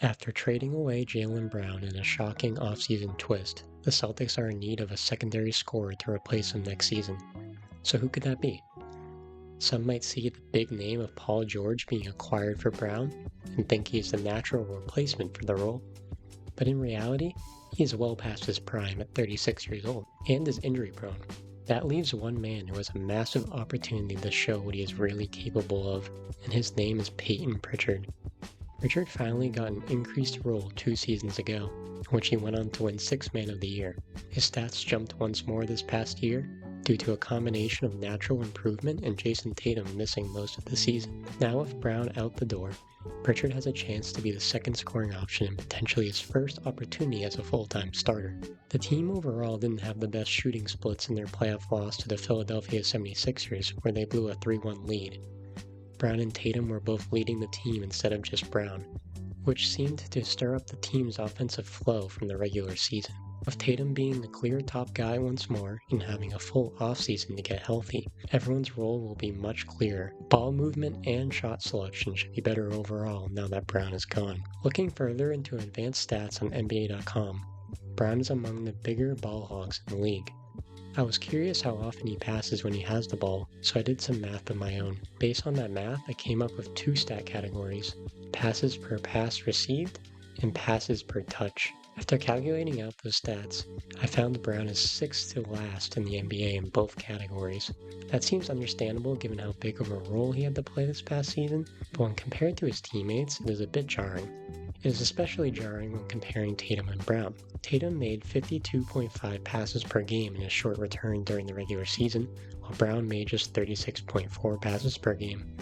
After trading away Jaylen Brown in a shocking offseason twist, the Celtics are in need of a secondary scorer to replace him next season. So who could that be? Some might see the big name of Paul George being acquired for Brown and think he's the natural replacement for the role. But in reality, he is well past his prime at 36 years old and is injury prone. That leaves one man who has a massive opportunity to show what he is really capable of, and his name is Payton Pritchard. Pritchard finally got an increased role 2 seasons ago, in which he went on to win Sixth Man of the Year. His stats jumped once more this past year, due to a combination of natural improvement and Jayson Tatum missing most of the season. Now with Brown out the door, Pritchard has a chance to be the second scoring option and potentially his first opportunity as a full-time starter. The team overall didn't have the best shooting splits in their playoff loss to the Philadelphia 76ers, where they blew a 3-1 lead. Brown and Tatum were both leading the team instead of just Brown, which seemed to stir up the team's offensive flow from the regular season. With Tatum being the clear top guy once more and having a full offseason to get healthy, everyone's role will be much clearer. Ball movement and shot selection should be better overall now that Brown is gone. Looking further into advanced stats on NBA.com, Brown is among the bigger ball hogs in the league. I was curious how often he passes when he has the ball, so I did some math of my own. Based on that math, I came up with 2 stat categories: passes per pass received and passes per touch. After calculating out those stats, I found Brown is 6th to last in the NBA in both categories. That seems understandable given how big of a role he had to play this past season, but when compared to his teammates, it is a bit jarring. It is especially jarring when comparing Tatum and Brown. Tatum made 52.5 passes per game in his short return during the regular season, while Brown made just 36.4 passes per game.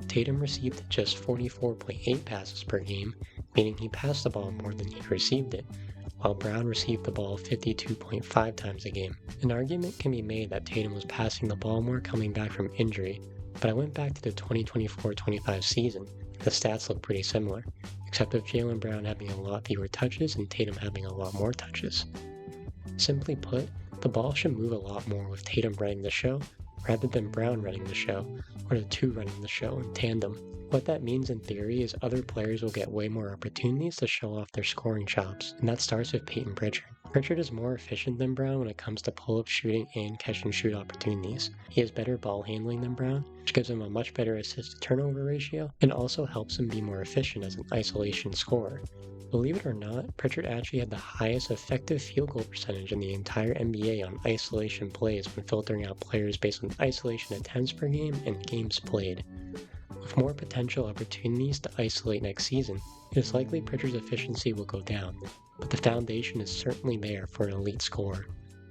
Tatum received just 44.8 passes per game, meaning he passed the ball more than he received it, while Brown received the ball 52.5 times a game. An argument can be made that Tatum was passing the ball more coming back from injury, but I went back to the 2024-25 season. The stats look pretty similar, except of Jaylen Brown having a lot fewer touches and Tatum having a lot more touches. Simply put, the ball should move a lot more with Tatum running the show, rather than Brown running the show, or the two running the show in tandem. What that means in theory is other players will get way more opportunities to show off their scoring chops, and that starts with Payton Pritchard. Pritchard is more efficient than Brown when it comes to pull-up shooting and catch-and-shoot opportunities. He has better ball handling than Brown, which gives him a much better assist-to-turnover ratio, and also helps him be more efficient as an isolation scorer. Believe it or not, Pritchard actually had the highest effective field goal percentage in the entire NBA on isolation plays when filtering out players based on isolation attempts per game and games played. With more potential opportunities to isolate next season, it is likely Pritchard's efficiency will go down, but the foundation is certainly there for an elite scorer.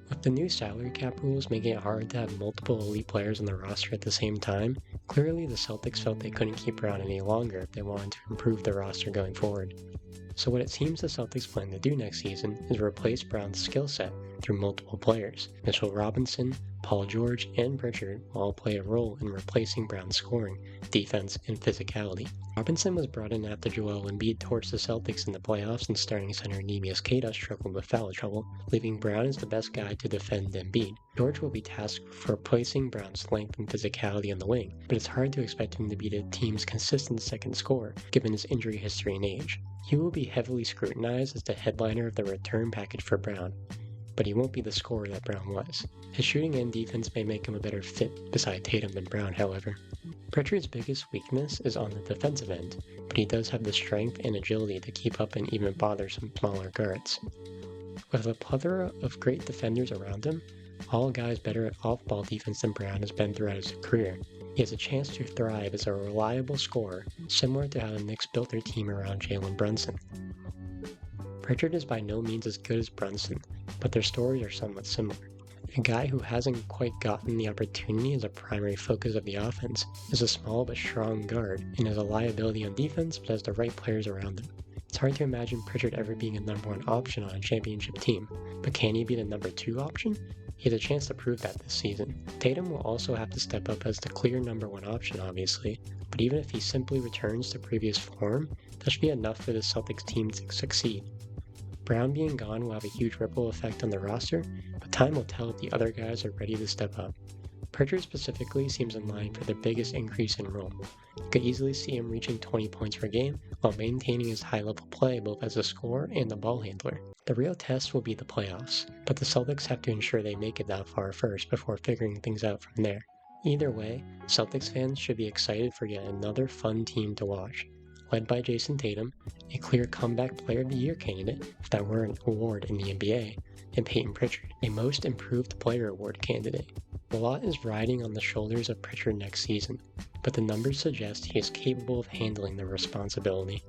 With the new salary cap rules making it hard to have multiple elite players on the roster at the same time, clearly the Celtics felt they couldn't keep Brown any longer if they wanted to improve the roster going forward. So what it seems the Celtics plan to do next season is replace Brown's skill set through multiple players. Mitchell Robinson, Paul George, and Pritchard will all play a role in replacing Brown's scoring, defense, and physicality. Robinson was brought in after Joel Embiid torched the Celtics in the playoffs and starting center Neemias Queta struggled with foul trouble, leaving Brown as the best guy to defend Embiid. George will be tasked for replacing Brown's length and physicality on the wing, but it's hard to expect him to be the team's consistent second scorer, given his injury history and age. He will be heavily scrutinized as the headliner of the return package for Brown, but he won't be the scorer that Brown was. His shooting and defense may make him a better fit beside Tatum than Brown, however. Pritchard's biggest weakness is on the defensive end, but he does have the strength and agility to keep up and even bother some smaller guards. With a plethora of great defenders around him, all guys better at off-ball defense than Brown has been throughout his career, he has a chance to thrive as a reliable scorer, similar to how the Knicks built their team around Jalen Brunson. Pritchard is by no means as good as Brunson, but their stories are somewhat similar. A guy who hasn't quite gotten the opportunity as a primary focus of the offense is a small but strong guard and is a liability on defense but has the right players around him. It's hard to imagine Pritchard ever being a number 1 option on a championship team, but can he be the number 2 option? He has a chance to prove that this season. Tatum will also have to step up as the clear number 1 option, obviously, but even if he simply returns to previous form, that should be enough for the Celtics team to succeed. Brown being gone will have a huge ripple effect on the roster, but time will tell if the other guys are ready to step up. Pritchard specifically seems in line for their biggest increase in role. You could easily see him reaching 20 points per game while maintaining his high-level play both as a scorer and a ball handler. The real test will be the playoffs, but the Celtics have to ensure they make it that far first before figuring things out from there. Either way, Celtics fans should be excited for yet another fun team to watch. Led by Jayson Tatum, a clear comeback player of the year candidate if that were an award in the NBA, and Payton Pritchard, a most improved player award candidate. A lot is riding on the shoulders of Pritchard next season, but the numbers suggest he is capable of handling the responsibility.